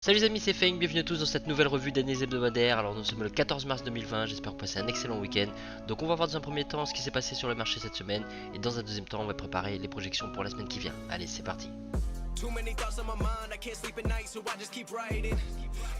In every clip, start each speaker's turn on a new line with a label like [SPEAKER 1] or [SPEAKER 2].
[SPEAKER 1] Salut les amis, c'est Feng, bienvenue à tous dans cette nouvelle revue d'analyse hebdomadaire. Alors nous sommes le 14 mars 2020, j'espère que vous passez un excellent week-end. Donc on va voir dans un premier temps ce qui s'est passé sur le marché cette semaine. Et dans un deuxième temps, on va préparer les projections pour la semaine qui vient. Allez, c'est parti.
[SPEAKER 2] Too many thoughts on my mind, I can't sleep at night, so I just keep writing.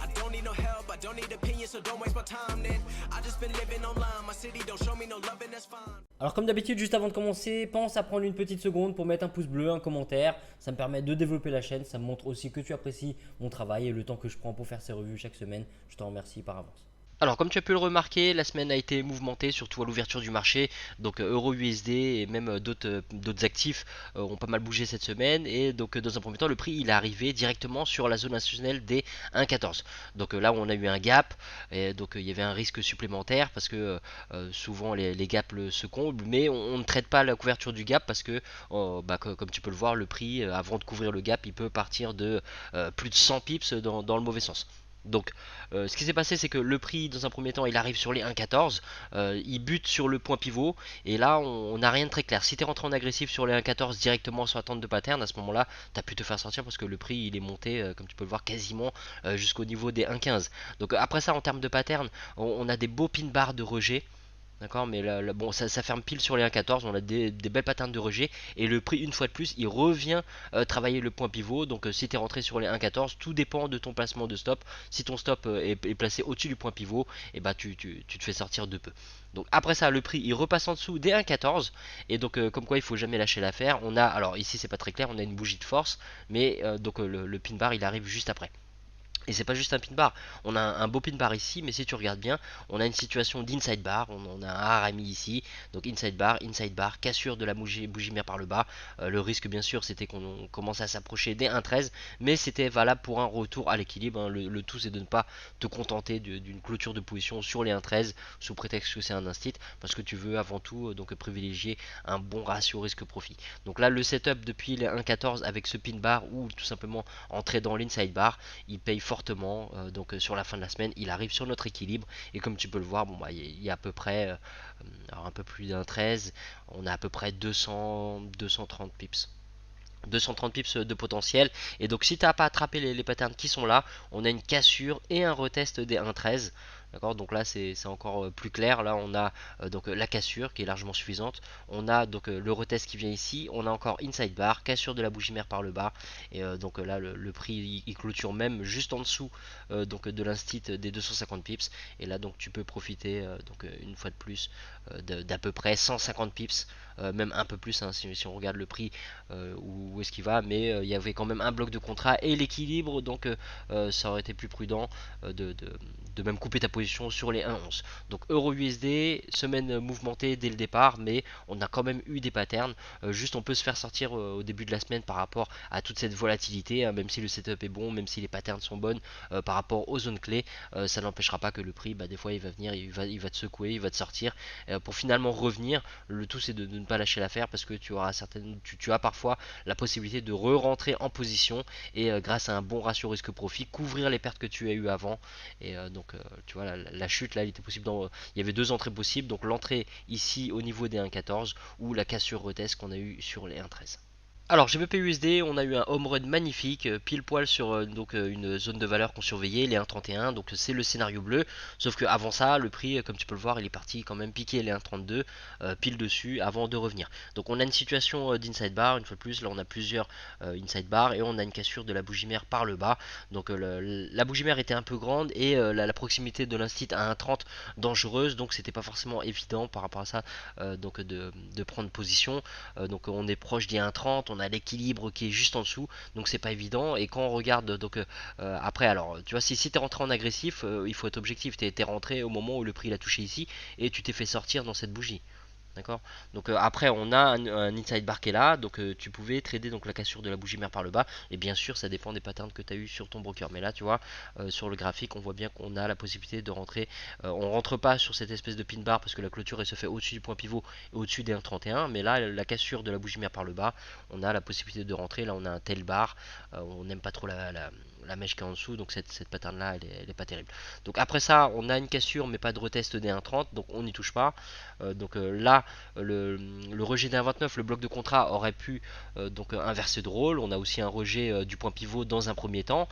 [SPEAKER 2] I don't need no help, I don't need opinions, so don't waste my time then. I just been living online, my city don't show me no love and that's fine.
[SPEAKER 3] Alors comme d'habitude, juste avant de commencer, pense à prendre une petite seconde pour mettre un pouce bleu, un commentaire. Ça me permet de développer la chaîne, ça me montre aussi que tu apprécies mon travail et le temps que je prends pour faire ces revues chaque semaine. Je te remercie par avance.
[SPEAKER 1] Alors comme tu as pu le remarquer, la semaine a été mouvementée, surtout à l'ouverture du marché. Donc Euro USD et même d'autres actifs ont pas mal bougé cette semaine. Et donc dans un premier temps, le prix il est arrivé directement sur la zone institutionnelle des 1,14. Donc là où on a eu un gap, et donc il y avait un risque supplémentaire parce que souvent les gaps se comblent, mais on ne traite pas la couverture du gap parce que comme tu peux le voir, le prix avant de couvrir le gap, il peut partir de plus de 100 pips dans le mauvais sens. Donc ce qui s'est passé c'est que le prix dans un premier temps il arrive sur les 1,14, il bute sur le point pivot et là on n'a rien de très clair. Si tu es rentré en agressif sur les 1,14 directement sans attente de pattern, à ce moment là tu as pu te faire sortir parce que le prix il est monté comme tu peux le voir quasiment jusqu'au niveau des 1,15. Donc après ça en termes de pattern on a des beaux pin bars de rejet. D'accord, mais bon, ça ferme pile sur les 1,14, on a des belles patterns de rejet, et le prix, une fois de plus, il revient travailler le point pivot. Donc si tu es rentré sur les 1,14, tout dépend de ton placement de stop. Si ton stop est placé au-dessus du point pivot, et bah tu te fais sortir de peu. Donc après ça, le prix, il repasse en dessous des 1,14, et donc comme quoi il faut jamais lâcher l'affaire. On a, alors ici c'est pas très clair, on a une bougie de force, mais le pin bar, il arrive juste après. Et c'est pas juste un pin bar, on a un beau pin bar ici, mais si tu regardes bien, on a une situation d'inside bar, on a un RMI ici, donc inside bar, cassure de la bougie mère par le bas. Le risque bien sûr c'était qu'on commence à s'approcher des 1,13, mais c'était valable pour un retour à l'équilibre, hein. Le tout c'est de ne pas te contenter d'une clôture de position sur les 1,13 sous prétexte que c'est un instit, parce que tu veux avant tout donc privilégier un bon ratio risque-profit. Donc là le setup depuis les 1,14 avec ce pin bar ou tout simplement entrer dans l'inside bar, il paye fortement. Donc sur la fin de la semaine, il arrive sur notre équilibre. Et comme tu peux le voir, bon, bah, il y a à peu près alors un peu plus d'un 13, on a à peu près 230 pips. 230 pips de potentiel. Et donc si tu n'as pas attrapé les patterns qui sont là, on a une cassure et un retest des 1,13. D'accord, donc là c'est encore plus clair. Là on a donc la cassure qui est largement suffisante. On a donc le retest qui vient ici. On a encore inside bar, cassure de la bougie mère par le bas. Et donc là le prix il clôture même juste en dessous donc de l'instit des 250 pips. Et là donc tu peux profiter donc une fois de plus d'à peu près 150 pips, même un peu plus hein, si on regarde le prix où est-ce qu'il va. Mais il y avait quand même un bloc de contrat et l'équilibre. Donc ça aurait été plus prudent de même couper ta position sur les 1,11. Donc Euro USD, semaine mouvementée dès le départ, mais on a quand même eu des patterns. Juste on peut se faire sortir au début de la semaine par rapport à toute cette volatilité, hein, même si le setup est bon, même si les patterns sont bonnes par rapport aux zones clés, ça n'empêchera pas que le prix, des fois il va venir, il va te secouer, il va te sortir pour finalement revenir. Le tout c'est de ne pas lâcher l'affaire parce que tu auras tu as parfois la possibilité de re-rentrer en position et grâce à un bon ratio risque-profit, couvrir les pertes que tu as eu avant. Et donc tu vois la chute là, il était possible il y avait deux entrées possibles, donc l'entrée ici au niveau des 1,14 ou la cassure retest qu'on a eu sur les 1,13. Alors GBP USD, on a eu un home run magnifique, pile poil sur une zone de valeur qu'on surveillait, les 1,31, donc c'est le scénario bleu. Sauf que avant ça, le prix, comme tu peux le voir, il est parti quand même piquer les 1,32 pile dessus avant de revenir. Donc on a une situation d'inside bar, une fois de plus, là on a plusieurs inside bar et on a une cassure de la bougie mère par le bas. Donc la bougie mère était un peu grande et la proximité de l'instit à 1,30 dangereuse, donc c'était pas forcément évident par rapport à ça donc de prendre position. Donc on est proche des 1,30, on a l'équilibre qui est juste en dessous, donc c'est pas évident. Et quand on regarde donc après, alors tu vois, si tu es rentré en agressif, il faut être objectif, tu es rentré au moment où le prix l'a touché ici et tu t'es fait sortir dans cette bougie. D'accord. Donc après on a un inside bar qui est là, donc tu pouvais trader donc la cassure de la bougie mère par le bas, et bien sûr ça dépend des patterns que tu as eu sur ton broker. Mais là tu vois sur le graphique on voit bien qu'on a la possibilité de rentrer, on rentre pas sur cette espèce de pin bar parce que la clôture elle se fait au-dessus du point pivot et au-dessus des 1,31, mais là la cassure de la bougie mère par le bas, on a la possibilité de rentrer. Là on a un tel bar, on n'aime pas trop la mèche qui est en dessous, donc cette pattern là elle est pas terrible. Donc après ça on a une cassure mais pas de retest des 1,30, donc on n'y touche pas. Là le rejet des 1,29, le bloc de contrat aurait pu inverser de rôle. On a aussi un rejet du point pivot dans un premier temps,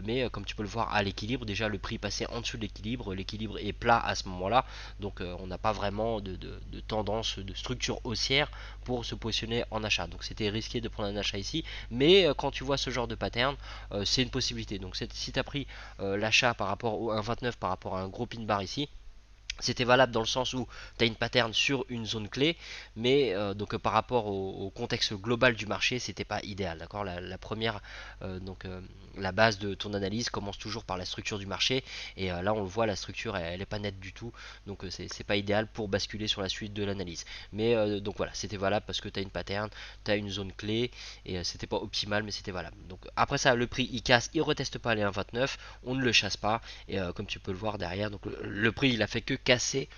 [SPEAKER 1] mais comme tu peux le voir à l'équilibre, déjà le prix passait en dessous de l'équilibre, l'équilibre est plat à ce moment là, donc on n'a pas vraiment de tendance de structure haussière pour se positionner en achat. Donc c'était risqué de prendre un achat ici, mais quand tu vois ce genre de pattern, c'est une possibilité. Donc si tu as pris l'achat par rapport au 1,29 par rapport à un gros pin bar ici, c'était valable dans le sens où tu as une pattern sur une zone clé, mais par rapport au contexte global du marché, c'était pas idéal. D'accord, la première, la base de ton analyse commence toujours par la structure du marché, et là on le voit, la structure elle est pas nette du tout, donc c'est pas idéal pour basculer sur la suite de l'analyse. Mais donc voilà, c'était valable parce que tu as une pattern, tu as une zone clé, et c'était pas optimal, mais c'était valable. Donc après ça, le prix il casse, il reteste pas les 1,29, on ne le chasse pas, et comme tu peux le voir derrière, donc le prix il a fait que casser.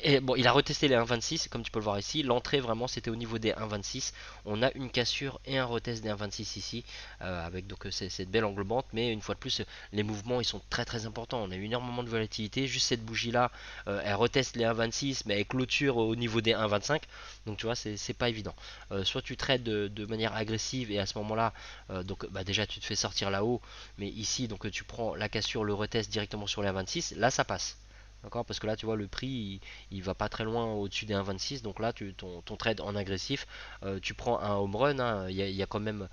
[SPEAKER 1] Et bon, il a retesté les 1,26, comme tu peux le voir ici. L'entrée vraiment c'était au niveau des 1,26. On a une cassure et un retest des 1,26 ici, avec cette belle englobante. Mais une fois de plus, les mouvements ils sont très très importants. On a eu énormément de volatilité. Juste cette bougie là, elle reteste les 1,26, mais elle clôture au niveau des 1,25. Donc tu vois, c'est pas évident. Soit tu trades de manière agressive et à ce moment là, déjà tu te fais sortir là-haut. Mais ici, donc tu prends la cassure, le retest directement sur les 1,26. Là ça passe. D'accord, parce que là tu vois le prix il va pas très loin au-dessus des 1,26, donc là ton trade en agressif, tu prends un home run, hein. Il y a quand même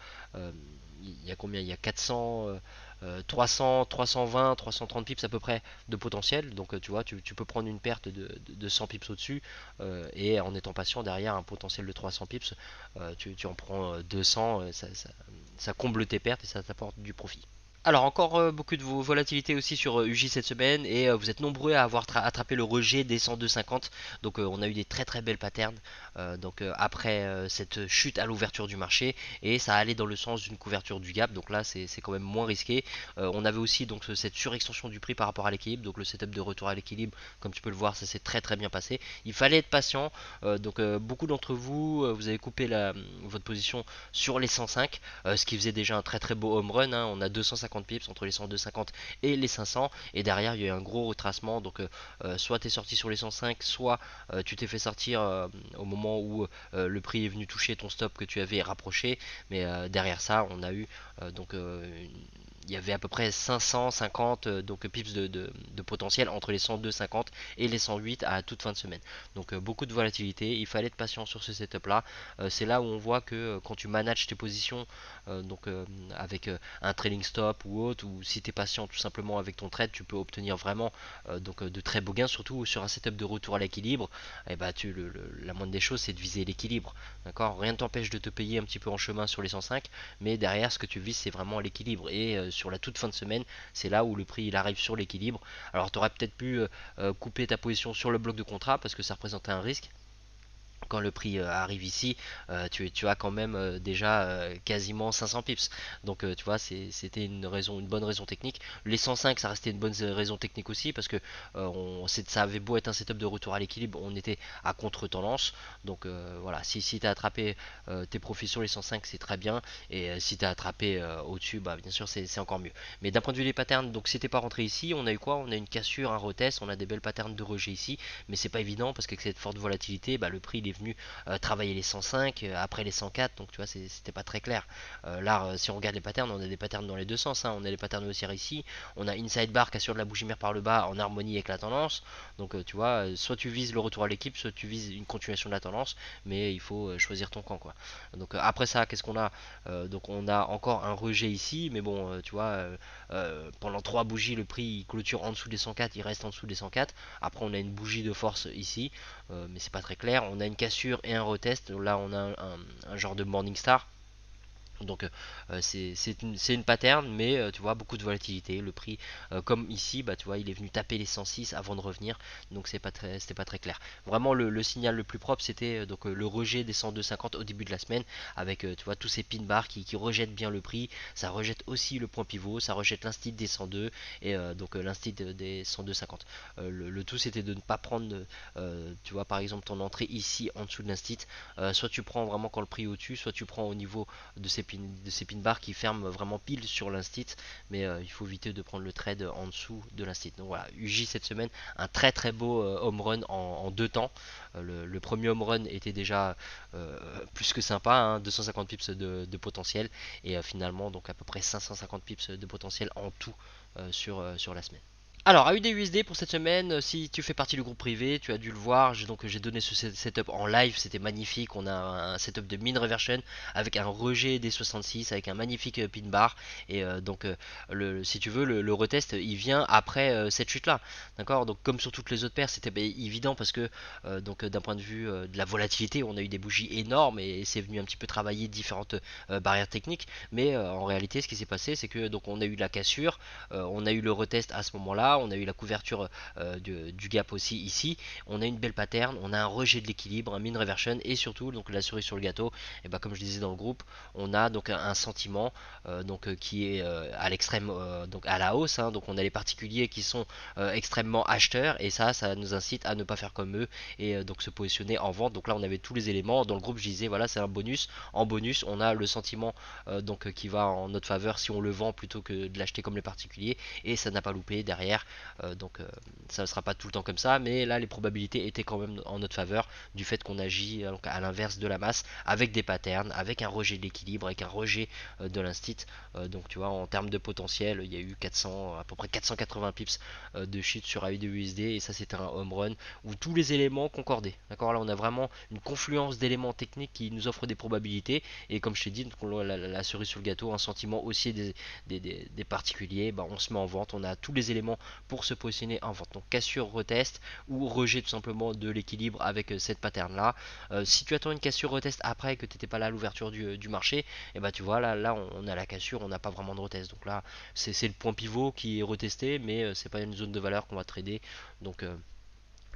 [SPEAKER 1] il y a combien, il y a 400 300 320 330 pips à peu près de potentiel, donc tu vois tu peux prendre une perte de 100 pips au dessus, et en étant patient derrière un potentiel de 300 pips, tu en prends 200, ça comble tes pertes et ça t'apporte du profit. Alors encore beaucoup de volatilité aussi sur UJ cette semaine, et vous êtes nombreux à avoir attrapé le rejet des 102,50. Donc on a eu des très très belles patterns après cette chute à l'ouverture du marché, et ça allait dans le sens d'une couverture du gap. Donc là c'est quand même moins risqué. On avait aussi donc cette surextension du prix par rapport à l'équilibre, donc le setup de retour à l'équilibre, comme tu peux le voir, ça s'est très très bien passé. Il fallait être patient. Beaucoup d'entre vous, vous avez coupé votre position sur les 105, ce qui faisait déjà un très très beau home run, hein. On a 250 pips entre les 102,50 et les 500, et derrière il y a eu un gros retracement. Donc soit tu es sorti sur les 105, soit tu t'es fait sortir au moment où le prix est venu toucher ton stop que tu avais rapproché. Mais derrière ça on a eu il y avait à peu près 550 pips de potentiel entre les 102,50 et les 108 à toute fin de semaine. Donc beaucoup de volatilité, il fallait être patient sur ce setup là. C'est là où on voit que quand tu manages tes positions, avec un trailing stop ou autre, ou si tu es patient tout simplement avec ton trade, tu peux obtenir vraiment de très beaux gains, surtout sur un setup de retour à l'équilibre. Et bah la moindre des choses c'est de viser l'équilibre. D'accord, rien ne t'empêche de te payer un petit peu en chemin sur les 105, mais derrière ce que tu vises c'est vraiment l'équilibre, et sur la toute fin de semaine c'est là où le prix il arrive sur l'équilibre. Alors tu aurais peut-être pu couper ta position sur le bloc de contrat parce que ça représentait un risque. Quand le prix arrive ici, tu as quand même déjà quasiment 500 pips. Donc tu vois, c'était une bonne raison technique. Les 105, ça restait une bonne raison technique aussi, parce que ça avait beau être un setup de retour à l'équilibre, on était à contre-tendance. Donc voilà, si tu as attrapé tes profits sur les 105, c'est très bien. Et si tu as attrapé au-dessus, bah, bien sûr, c'est encore mieux. Mais d'un point de vue des patterns, donc si t'es pas rentré ici, on a eu quoi? On a une cassure, un retest, on a des belles patterns de rejet ici. Mais c'est pas évident parce qu'avec cette forte volatilité, bah, le prix il est venu travailler les 105 après les 104, donc tu vois c'était pas très clair. Là si on regarde les patterns, on a des patterns dans les deux sens, hein. On a les patterns haussières ici, on a inside bar qui assure de la bougie mère par le bas en harmonie avec la tendance. Donc tu vois, soit tu vises le retour à l'équipe, soit tu vises une continuation de la tendance, mais il faut choisir ton camp quoi. Donc après ça, qu'est-ce qu'on a? Donc on a encore un rejet ici, mais bon tu vois, pendant 3 bougies le prix il clôture en dessous des 104, il reste en dessous des 104. Après on a une bougie de force ici, mais c'est pas très clair. On a une cassure et un retest. Là on a un genre de Morningstar. Donc c'est une pattern, mais tu vois beaucoup de volatilité. Le prix comme ici, bah tu vois il est venu taper les 106 avant de revenir, donc c'était pas très clair. Vraiment le signal le plus propre c'était le rejet des 102,50 au début de la semaine, avec tu vois tous ces pin bars qui rejettent bien le prix. Ça rejette aussi le point pivot, ça rejette l'instit des 102 et l'instit des 102,50. Le tout c'était de ne pas prendre tu vois par exemple ton entrée ici en dessous de l'instit. Soit tu prends vraiment quand le prix est au dessus, soit tu prends au niveau de ces ces pin bars qui ferment vraiment pile sur l'instit, mais il faut éviter de prendre le trade en dessous de l'instit. Donc voilà, UJ cette semaine, un très très beau home run en deux temps. Le premier home run était déjà plus que sympa, hein, 250 pips de potentiel, et finalement donc à peu près 550 pips de potentiel en tout sur la semaine. Alors, AUD pour cette semaine, si tu fais partie du groupe privé, tu as dû le voir, j'ai donné ce setup en live, c'était magnifique. On a un setup de min reversion avec un rejet des 66, avec un magnifique pin bar. Et si tu veux, le retest, il vient après cette chute-là. D'accord. Donc, comme sur toutes les autres paires, c'était évident parce que d'un point de vue de la volatilité, on a eu des bougies énormes et c'est venu un petit peu travailler différentes barrières techniques. Mais en réalité, ce qui s'est passé, c'est que donc on a eu la cassure, on a eu le retest à ce moment-là. On a eu la couverture du gap aussi ici. On a une belle pattern, on a un rejet de l'équilibre, un min reversion et surtout donc la cerise sur le gâteau. Et bah comme je disais dans le groupe, on a donc un sentiment qui est à l'extrême, donc à la hausse. Hein. Donc on a les particuliers qui sont extrêmement acheteurs et ça nous incite à ne pas faire comme eux et donc se positionner en vente. Donc là on avait tous les éléments dans le groupe. Je disais voilà c'est un bonus. En bonus on a le sentiment qui va en notre faveur si on le vend plutôt que de l'acheter comme les particuliers et ça n'a pas loupé derrière. Ça ne sera pas tout le temps comme ça, mais là les probabilités étaient quand même en notre faveur du fait qu'on agit à l'inverse de la masse avec des patterns, avec un rejet de l'équilibre, avec un rejet de l'instit. Donc tu vois en termes de potentiel, il y a eu 400, à peu près 480 pips de chute sur AUD USD et ça c'était un home run où tous les éléments concordaient. D'accord, là on a vraiment une confluence d'éléments techniques qui nous offrent des probabilités et comme je t'ai dit, la cerise sur le gâteau, un sentiment aussi des particuliers, bah, on se met en vente, on a tous les éléments pour se positionner en vente. Donc cassure, retest ou rejet tout simplement de l'équilibre avec cette pattern là. Si tu attends une cassure retest après que tu n'étais pas là à l'ouverture du marché, et bah tu vois là on a la cassure, on n'a pas vraiment de retest. Donc là c'est le point pivot qui est retesté, mais c'est pas une zone de valeur qu'on va trader. Donc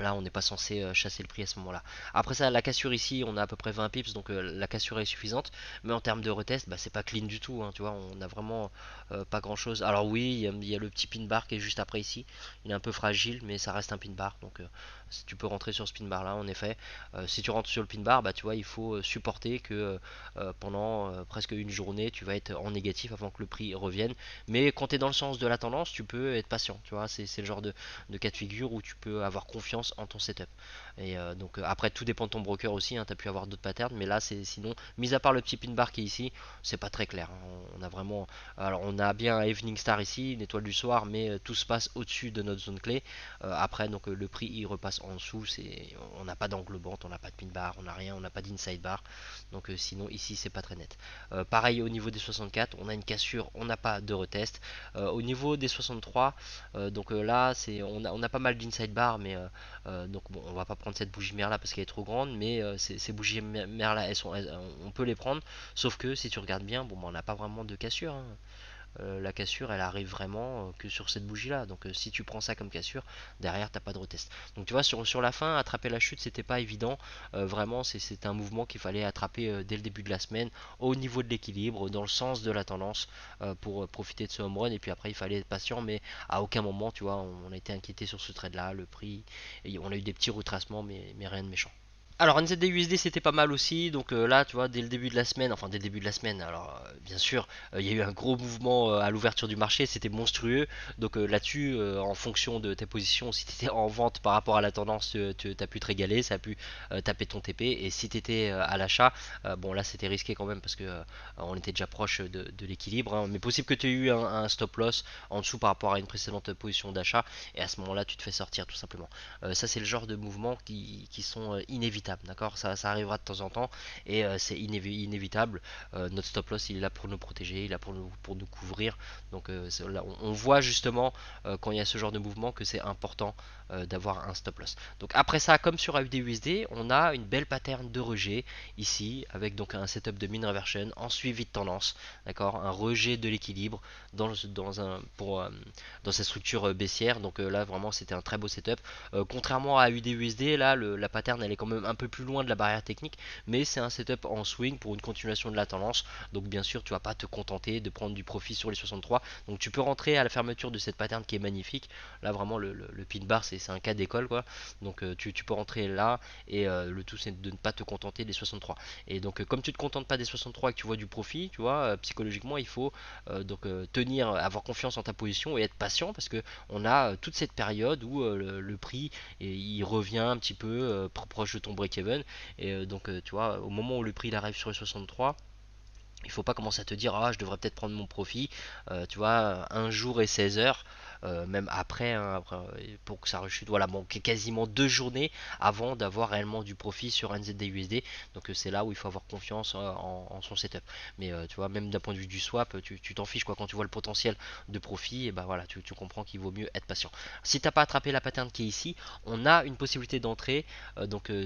[SPEAKER 1] là, on n'est pas censé chasser le prix à ce moment-là. Après ça, la cassure ici, on a à peu près 20 pips, donc la cassure est suffisante. Mais en termes de retest, bah, c'est pas clean du tout. Hein, tu vois, on a vraiment pas grand-chose. Alors oui, il y a le petit pin bar qui est juste après ici. Il est un peu fragile, mais ça reste un pin bar. Donc si tu peux rentrer sur ce pin bar là, en effet. Si tu rentres sur le pin bar, bah tu vois, il faut supporter que pendant presque une journée, tu vas être en négatif avant que le prix revienne. Mais quand tu es dans le sens de la tendance, tu peux être patient. Tu vois, c'est le genre de cas de figure où tu peux avoir confiance en ton setup. Et après tout dépend de ton broker aussi, hein, tu as pu avoir d'autres patterns, mais là c'est sinon, mis à part le petit pin bar qui est ici, c'est pas très clair. Hein. On a vraiment, alors on a bien un Evening Star ici, une étoile du soir, mais tout se passe au-dessus de notre zone clé. Après donc le prix il repasse en dessous, on n'a pas d'englobante, on n'a pas de pin bar, on n'a rien, on n'a pas d'inside bar. Donc sinon ici c'est pas très net. Pareil au niveau des 64, on a une cassure, on n'a pas de retest. Au niveau des 63, là on a pas mal d'inside bar, mais donc bon, on va pas prendre cette bougie mère là parce qu'elle est trop grande, mais ces bougies mère là, on peut les prendre. Sauf que si tu regardes bien, bon, on n'a pas vraiment de cassure. Hein. La cassure elle arrive vraiment que sur cette bougie là, donc si tu prends ça comme cassure derrière t'as pas de retest. Donc tu vois sur la fin attraper la chute c'était pas évident. Vraiment c'est un mouvement qu'il fallait attraper dès le début de la semaine au niveau de l'équilibre dans le sens de la tendance pour profiter de ce home run et puis après il fallait être patient, mais à aucun moment tu vois on a été inquiété sur ce trade là, le prix et on a eu des petits retracements mais rien de méchant. Alors NZD USD c'était pas mal aussi, donc là tu vois dès le début de la semaine, enfin dès le début de la semaine, alors bien sûr il y a eu un gros mouvement à l'ouverture du marché, c'était monstrueux, donc là-dessus en fonction de tes positions, si tu étais en vente par rapport à la tendance, tu as pu te régaler, ça a pu taper ton TP, et si tu étais à l'achat, bon là c'était risqué quand même parce que on était déjà proche de l'équilibre, hein, mais possible que tu aies eu un stop loss en dessous par rapport à une précédente position d'achat, et à ce moment là tu te fais sortir tout simplement. Ça c'est le genre de mouvements qui sont inévitables. D'accord, ça arrivera de temps en temps et c'est inévitable. Notre stop loss il est là pour nous protéger, il est là pour nous couvrir. Donc là, on voit justement quand il y a ce genre de mouvement que c'est important d'avoir un stop loss. Donc après ça, comme sur AUD USD, on a une belle pattern de rejet ici avec donc un setup de mean reversion en suivi de tendance, d'accord, un rejet de l'équilibre dans cette structure baissière. Donc là vraiment c'était un très beau setup. Contrairement à AUD USD, là la pattern elle est quand même un peu plus loin de la barrière technique, mais c'est un setup en swing pour une continuation de la tendance. Donc bien sûr tu vas pas te contenter de prendre du profit sur les 63, donc tu peux rentrer à la fermeture de cette pattern qui est magnifique. Là vraiment le pin bar c'est un cas d'école quoi, donc tu peux rentrer là, et le tout c'est de ne pas te contenter des 63. Et donc comme tu te contentes pas des 63 et que tu vois du profit, tu vois, psychologiquement il faut tenir, avoir confiance en ta position et être patient, parce que on a toute cette période où le prix il revient un petit peu proche de ton break-even. Et donc tu vois, au moment où le prix il arrive sur les 63, il faut pas commencer à te dire ah je devrais peut-être prendre mon profit, tu vois, un jour et 16 heures, même après, hein, après, pour que ça rechute, voilà, bon, quasiment 2 journées avant d'avoir réellement du profit sur NZD-USD. Donc c'est là où il faut avoir confiance en son setup. Mais tu vois, même d'un point de vue du swap, tu t'en fiches quoi, quand tu vois le potentiel de profit, et bah voilà, tu comprends qu'il vaut mieux être patient. Si t'as pas attrapé la pattern qui est ici, on a une possibilité d'entrée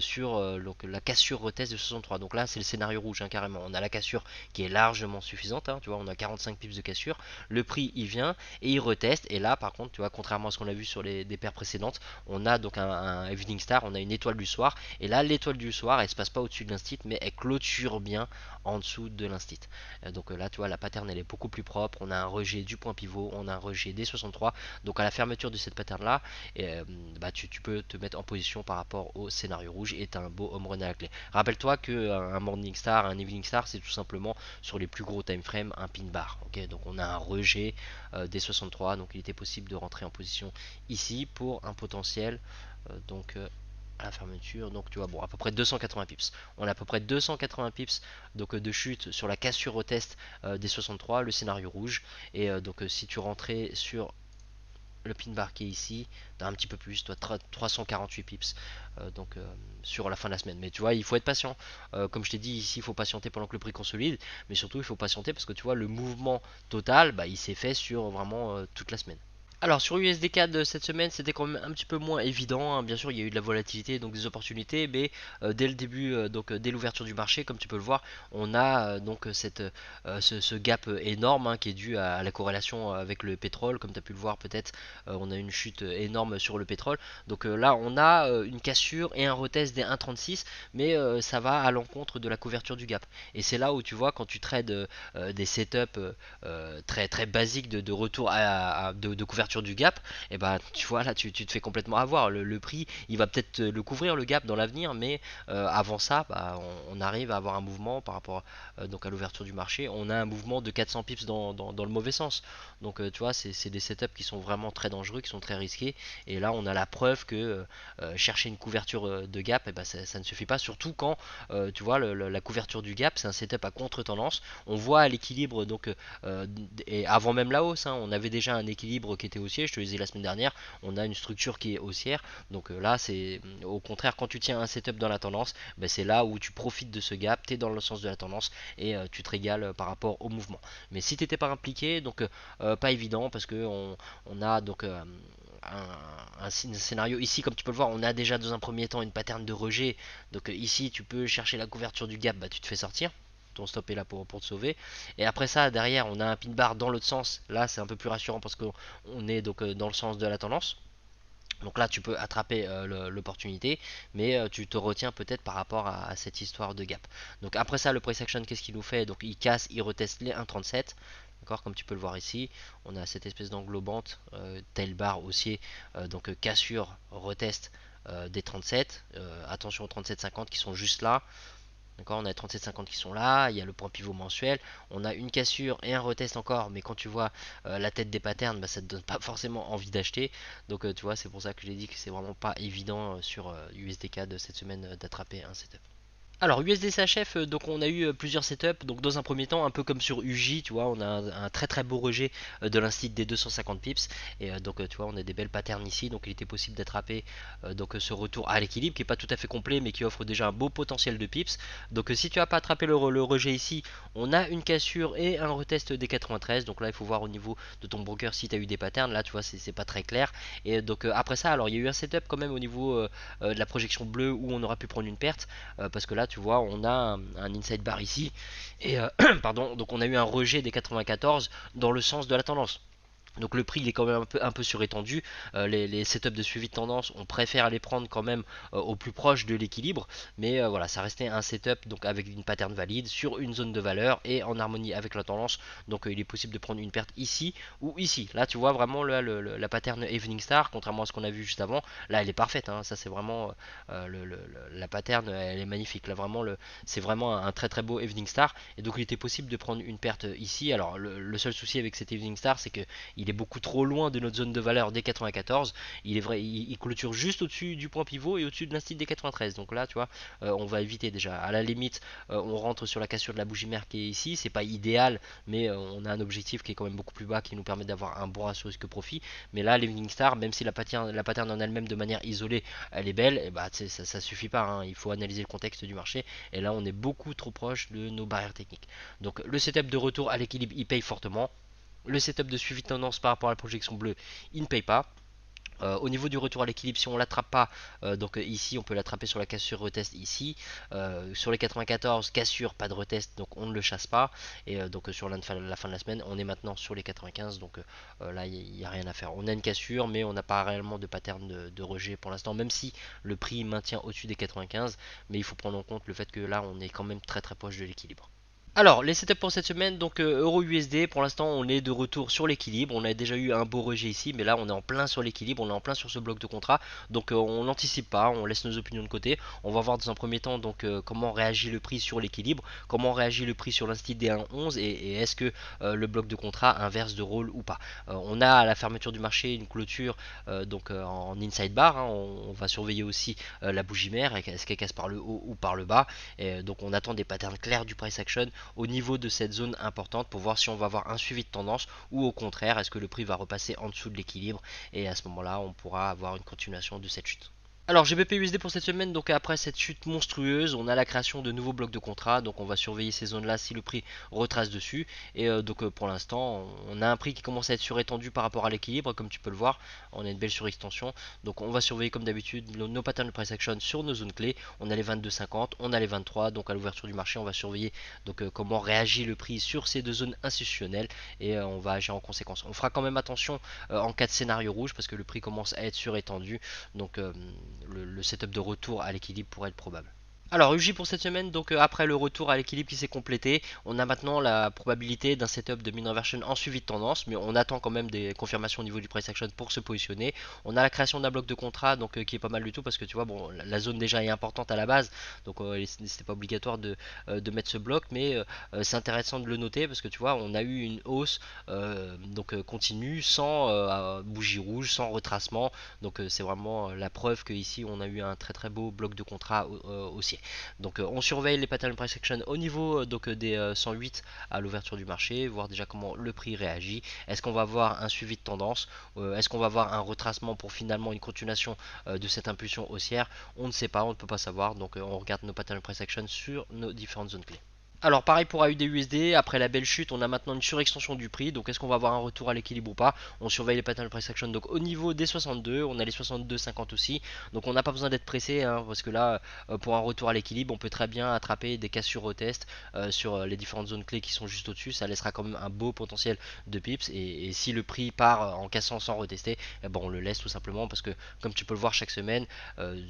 [SPEAKER 1] sur donc, la cassure retest de 63. Donc là c'est le scénario rouge, hein, carrément. On a la cassure qui est largement suffisante, hein, tu vois, on a 45 pips de cassure, le prix il vient et il reteste, et là par contre tu vois, contrairement à ce qu'on a vu sur des paires précédentes, on a donc un evening star, on a une étoile du soir, et là l'étoile du soir elle se passe pas au-dessus de l'instit, mais elle clôture bien en dessous de l'instit. Donc là tu vois, la pattern elle est beaucoup plus propre, on a un rejet du point pivot, on a un rejet des 63, donc à la fermeture de cette pattern là, bah, tu peux te mettre en position par rapport au scénario rouge, et tu as un beau home run à la clé. Rappelle-toi qu'un morning star, un evening star, c'est tout simplement sur les plus gros time frames un pin bar. Ok, donc on a un rejet des 63, donc il était possible de rentrer en position ici pour un potentiel à la fermeture. Donc tu vois, bon, à peu près 280 pips, on a à peu près 280 pips donc de chute sur la cassure au test des 63, le scénario rouge. Et donc si tu rentrais sur le pin bar qui est ici, t'as un petit peu plus, toi 348 pips sur la fin de la semaine. Mais tu vois, il faut être patient. Comme je t'ai dit, ici il faut patienter pendant que le prix consolide, mais surtout il faut patienter parce que tu vois, le mouvement total, bah, il s'est fait sur vraiment toute la semaine. Alors sur USD CAD cette semaine, c'était quand même un petit peu moins évident, hein. Bien sûr il y a eu de la volatilité, donc des opportunités, mais dès le début, dès l'ouverture du marché, comme tu peux le voir, on a ce gap énorme, hein, qui est dû à la corrélation avec le pétrole. Comme tu as pu le voir peut-être, on a une chute énorme sur le pétrole. Donc là on a une cassure et un retest des 1,36, mais ça va à l'encontre de la couverture du gap. Et c'est là où tu vois, quand tu trades des setups très très basiques de retour de couverture du gap, et bah tu vois là tu te fais complètement avoir. Le prix il va peut-être le couvrir le gap dans l'avenir, mais avant ça bah, on arrive à avoir un mouvement par rapport donc à l'ouverture du marché, on a un mouvement de 400 pips dans le mauvais sens. Donc tu vois, c'est des setups qui sont vraiment très dangereux, qui sont très risqués, et là on a la preuve que chercher une couverture de gap, et bah, ça ne suffit pas, surtout quand tu vois la couverture du gap c'est un setup à contre tendance. On voit à l'équilibre donc et avant même la hausse, hein, on avait déjà un équilibre qui était haussier, je te le disais la semaine dernière, on a une structure qui est haussière. Donc là c'est au contraire, quand tu tiens un setup dans la tendance, bah, c'est là où tu profites de ce gap, tu es dans le sens de la tendance, et tu te régales par rapport au mouvement. Mais si tu n'étais pas impliqué, donc pas évident, parce que on a donc un scénario ici, comme tu peux le voir, on a déjà dans un premier temps une pattern de rejet. Donc ici tu peux chercher la couverture du gap, bah, tu te fais sortir, ton stop est là pour te sauver. Et après ça, derrière, on a un pin bar dans l'autre sens. Là, c'est un peu plus rassurant parce qu'on est donc dans le sens de la tendance. Donc là, tu peux attraper l'opportunité, mais tu te retiens peut-être par rapport à cette histoire de gap. Donc après ça, le price action, qu'est-ce qu'il nous fait? Donc il casse, il reteste les 1,37. D'accord, comme tu peux le voir ici, on a cette espèce d'englobante, tail bar haussier, donc cassure, retest des 37. Attention aux 37,50 qui sont juste là. D'accord, on a les 37,50 qui sont là, il y a le point pivot mensuel, on a une cassure et un retest encore, mais quand tu vois la tête des patterns, bah, ça te donne pas forcément envie d'acheter. Donc tu vois, c'est pour ça que j'ai dit que c'est vraiment pas évident sur USDK de cette semaine d'attraper un setup. Alors USD-CHF, donc on a eu plusieurs setups. Donc dans un premier temps, un peu comme sur UJ, tu vois, on a un très très beau rejet de l'instit des 250 pips, et donc tu vois, on a des belles patterns ici. Donc il était possible d'attraper donc ce retour à l'équilibre qui est pas tout à fait complet, mais qui offre déjà un beau potentiel de pips. Donc si tu as pas attrapé le rejet ici, on a une cassure et un retest des 93. Donc là il faut voir au niveau de ton broker si tu as eu des patterns. Là tu vois, c'est pas très clair. Et donc après ça, alors il y a eu un setup quand même au niveau de la projection bleue où on aura pu prendre une perte, parce que là tu vois, on a un inside bar ici, et pardon, donc on a eu un rejet des 94 dans le sens de la tendance. Donc le prix il est quand même un peu surétendu. Les setups de suivi de tendance, on préfère les prendre quand même au plus proche de l'équilibre. Mais voilà, ça restait un setup donc avec une pattern valide sur une zone de valeur et en harmonie avec la tendance. Donc il est possible de prendre une perte ici ou ici. Là tu vois vraiment là, la pattern Evening Star, contrairement à ce qu'on a vu juste avant. Là elle est parfaite, hein. Ça c'est vraiment la pattern, elle est magnifique. Là vraiment c'est vraiment un très très beau Evening Star. Et donc il était possible de prendre une perte ici. Alors le seul souci avec cet Evening Star, c'est que il est beaucoup trop loin de notre zone de valeur des 94. Il est vrai, il clôture juste au-dessus du point pivot et au-dessus de l'instit des 93. Donc là, tu vois, on va éviter déjà. À la limite, on rentre sur la cassure de la bougie mère qui est ici. C'est pas idéal, mais on a un objectif qui est quand même beaucoup plus bas, qui nous permet d'avoir un bon ratio risque-profit. Mais là, l'Evening Star, même si la pattern en elle-même de manière isolée, elle est belle, et bah, ça suffit pas, hein. Il faut analyser le contexte du marché. Et là, on est beaucoup trop proche de nos barrières techniques. Donc le setup de retour à l'équilibre, il paye fortement. Le setup de suivi de tendance par rapport à la projection bleue, il ne paye pas. Au niveau du retour à l'équilibre, si on l'attrape pas, donc ici on peut l'attraper sur la cassure retest ici, sur les 94 cassure pas de retest donc on ne le chasse pas, et donc sur la fin de la semaine on est maintenant sur les 95, donc là il n'y a rien à faire. On a une cassure mais on n'a pas réellement de pattern de rejet pour l'instant, même si le prix maintient au-dessus des 95, mais il faut prendre en compte le fait que là on est quand même très très proche de l'équilibre. Alors, les setups pour cette semaine, donc Euro USD, pour l'instant on est de retour sur l'équilibre, on a déjà eu un beau rejet ici, mais là on est en plein sur l'équilibre, on est en plein sur ce bloc de contrat, donc on n'anticipe pas, on laisse nos opinions de côté, on va voir dans un premier temps donc comment réagit le prix sur l'équilibre, comment réagit le prix sur l'instit des 1.11 et est-ce que le bloc de contrat inverse de rôle ou pas. On a à la fermeture du marché une clôture donc en inside bar, hein, on va surveiller aussi la bougie mère, est-ce qu'elle casse par le haut ou par le bas, et donc on attend des patterns clairs du price action au niveau de cette zone importante pour voir si on va avoir un suivi de tendance ou au contraire est-ce que le prix va repasser en dessous de l'équilibre, et à ce moment là on pourra avoir une continuation de cette chute. Alors GBP USD pour cette semaine, donc après cette chute monstrueuse, on a la création de nouveaux blocs de contrat, donc on va surveiller ces zones là si le prix retrace dessus, et donc pour l'instant on a un prix qui commence à être surétendu par rapport à l'équilibre, comme tu peux le voir, on a une belle surextension, donc on va surveiller comme d'habitude nos patterns de price action sur nos zones clés, on a les 22,50, on a les 23, donc à l'ouverture du marché on va surveiller donc comment réagit le prix sur ces deux zones institutionnelles, et on va agir en conséquence. On fera quand même attention en cas de scénario rouge parce que le prix commence à être surétendu, donc le setup de retour à l'équilibre pourrait être probable. Alors UJ pour cette semaine, donc après le retour à l'équilibre qui s'est complété, on a maintenant la probabilité d'un setup de mean reversion en suivi de tendance, mais on attend quand même des confirmations au niveau du price action pour se positionner. On a la création d'un bloc de contrat, donc qui est pas mal du tout parce que tu vois, bon, la zone déjà est importante à la base, donc c'était pas obligatoire de mettre ce bloc, mais c'est intéressant de le noter parce que tu vois, on a eu une hausse donc continue sans bougie rouge, sans retracement, donc c'est vraiment la preuve que ici on a eu un très très beau bloc de contrat haussier. Donc on surveille les patterns price action au niveau donc des 108 à l'ouverture du marché, voir déjà comment le prix réagit. Est-ce qu'on va avoir un suivi de tendance, est-ce qu'on va avoir un retracement pour finalement une continuation de cette impulsion haussière? On ne sait pas, on ne peut pas savoir, donc on regarde nos patterns price action sur nos différentes zones clés. Alors pareil pour AUD-USD, après la belle chute, on a maintenant une surextension du prix, donc est-ce qu'on va avoir un retour à l'équilibre ou pas? On surveille les patterns price action, donc au niveau des 62, on a les 62,50 aussi, donc on n'a pas besoin d'être pressé, hein, parce que là, pour un retour à l'équilibre, on peut très bien attraper des cassures au test sur les différentes zones clés qui sont juste au-dessus, ça laissera quand même un beau potentiel de pips, et si le prix part en cassant sans retester, eh ben, on le laisse tout simplement, parce que comme tu peux le voir chaque semaine,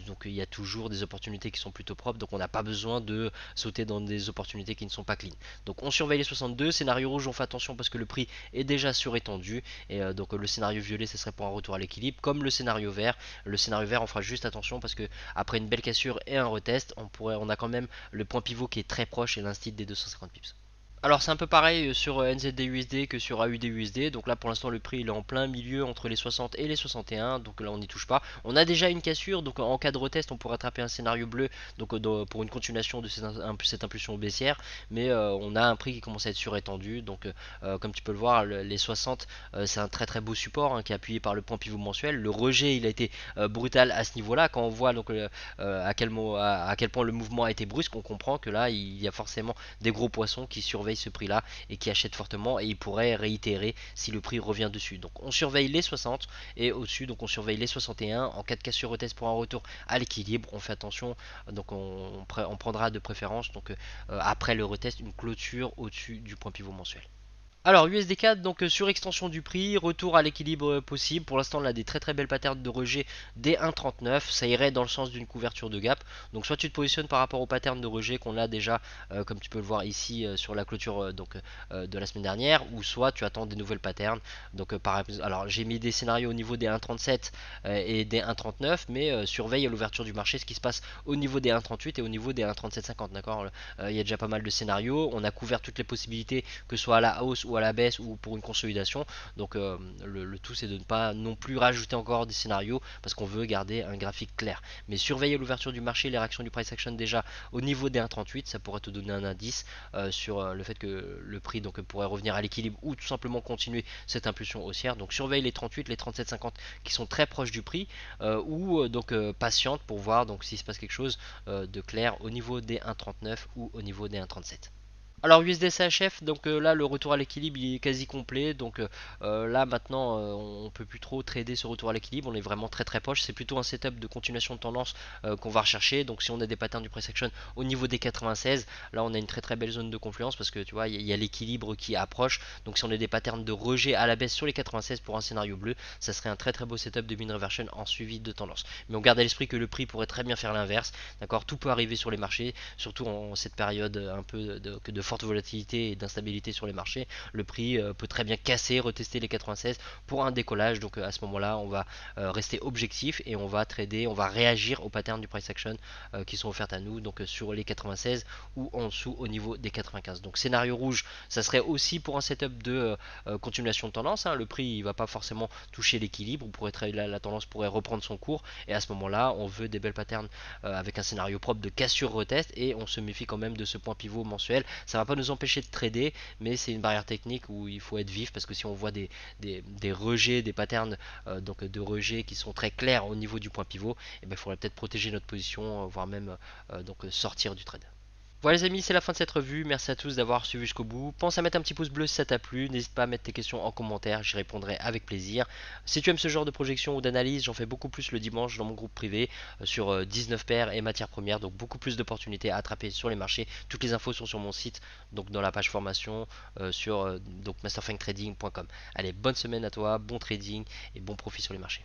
[SPEAKER 1] donc il y a toujours des opportunités qui sont plutôt propres, donc on n'a pas besoin de sauter dans des opportunités qui ne sont pas clean. Donc on surveille les 62, scénario rouge on fait attention parce que le prix est déjà surétendu, et donc le scénario violet ce serait pour un retour à l'équilibre, comme le scénario vert. Le scénario vert on fera juste attention parce que après une belle cassure et un retest, on a quand même le point pivot qui est très proche et l'instit des 250 pips. Alors c'est un peu pareil sur NZD-USD que sur AUD-USD, donc là pour l'instant le prix il est en plein milieu entre les 60 et les 61, donc là on n'y touche pas. On a déjà une cassure, donc en cas de retest on pourrait attraper un scénario bleu donc pour une continuation de cette impulsion baissière, mais on a un prix qui commence à être surétendu, donc comme tu peux le voir les 60 c'est un très très beau support hein, qui est appuyé par le point pivot mensuel. Le rejet il a été brutal à ce niveau là, quand on voit donc à quel point le mouvement a été brusque, on comprend que là il y a forcément des gros poissons qui surveillent ce prix là et qui achètent fortement, et il pourrait réitérer si le prix revient dessus. Donc on surveille les 60 et au-dessus donc on surveille les 61. En cas de cassure retest pour un retour à l'équilibre, on fait attention, donc on prendra de préférence donc après le retest une clôture au-dessus du point pivot mensuel. Alors USD4, donc sur extension du prix, retour à l'équilibre possible. Pour l'instant on a des très très belles patterns de rejet des 1,39, ça irait dans le sens d'une couverture de gap. Donc soit tu te positionnes par rapport au pattern de rejet qu'on a déjà, comme tu peux le voir ici sur la clôture de la semaine dernière, ou soit tu attends des nouvelles patterns. Donc alors j'ai mis des scénarios au niveau des 1,37 et des 1,39, mais surveille à l'ouverture du marché ce qui se passe au niveau des 1,38 et au niveau des 1,3750. D'accord, il y a déjà pas mal de scénarios, on a couvert toutes les possibilités que ce soit à la hausse ou à la baisse ou pour une consolidation. Donc le tout c'est de ne pas non plus rajouter encore des scénarios parce qu'on veut garder un graphique clair. Mais surveiller l'ouverture du marché, les réactions du price action déjà au niveau des 1,38, ça pourrait te donner un indice sur le fait que le prix pourrait revenir à l'équilibre ou tout simplement continuer cette impulsion haussière. Donc surveille les 38, les 37,50 qui sont très proches du prix ou patiente pour voir donc s'il se passe quelque chose de clair au niveau des 1,39 ou au niveau des 1,37. Alors USD CHF, donc là le retour à l'équilibre il est quasi complet, donc là maintenant on peut plus trop trader ce retour à l'équilibre, on est vraiment très très proche, c'est plutôt un setup de continuation de tendance qu'on va rechercher. Donc si on a des patterns du price action au niveau des 96, là on a une très très belle zone de confluence parce que tu vois il y a l'équilibre qui approche. Donc si on a des patterns de rejet à la baisse sur les 96 pour un scénario bleu, ça serait un très très beau setup de mean reversion en suivi de tendance. Mais on garde à l'esprit que le prix pourrait très bien faire l'inverse, d'accord, tout peut arriver sur les marchés, surtout en cette période un peu de forte volatilité et d'instabilité sur les marchés. Le prix peut très bien casser, retester les 96 pour un décollage. Donc à ce moment-là, on va rester objectif et on va trader, on va réagir aux patterns du price action qui sont offertes à nous, donc sur les 96 ou en dessous au niveau des 95. Donc scénario rouge, ça serait aussi pour un setup de continuation de tendance. Le prix il va pas forcément toucher l'équilibre, la tendance pourrait reprendre son cours et à ce moment-là, on veut des belles patterns avec un scénario propre de cassure retest et on se méfie quand même de ce point pivot mensuel. Ça va pas nous empêcher de trader, mais c'est une barrière technique où il faut être vif parce que si on voit des rejets, des patterns de rejets qui sont très clairs au niveau du point pivot, et ben, il faudrait peut-être protéger notre position, voire même sortir du trade. Voilà les amis, c'est la fin de cette revue. Merci à tous d'avoir suivi jusqu'au bout. Pense à mettre un petit pouce bleu si ça t'a plu. N'hésite pas à mettre tes questions en commentaire, j'y répondrai avec plaisir. Si tu aimes ce genre de projection ou d'analyse, j'en fais beaucoup plus le dimanche dans mon groupe privé sur 19 paires et matières premières. Donc beaucoup plus d'opportunités à attraper sur les marchés. Toutes les infos sont sur mon site, donc dans la page formation sur masterfangtrading.com. Allez, bonne semaine à toi, bon trading et bon profit sur les marchés.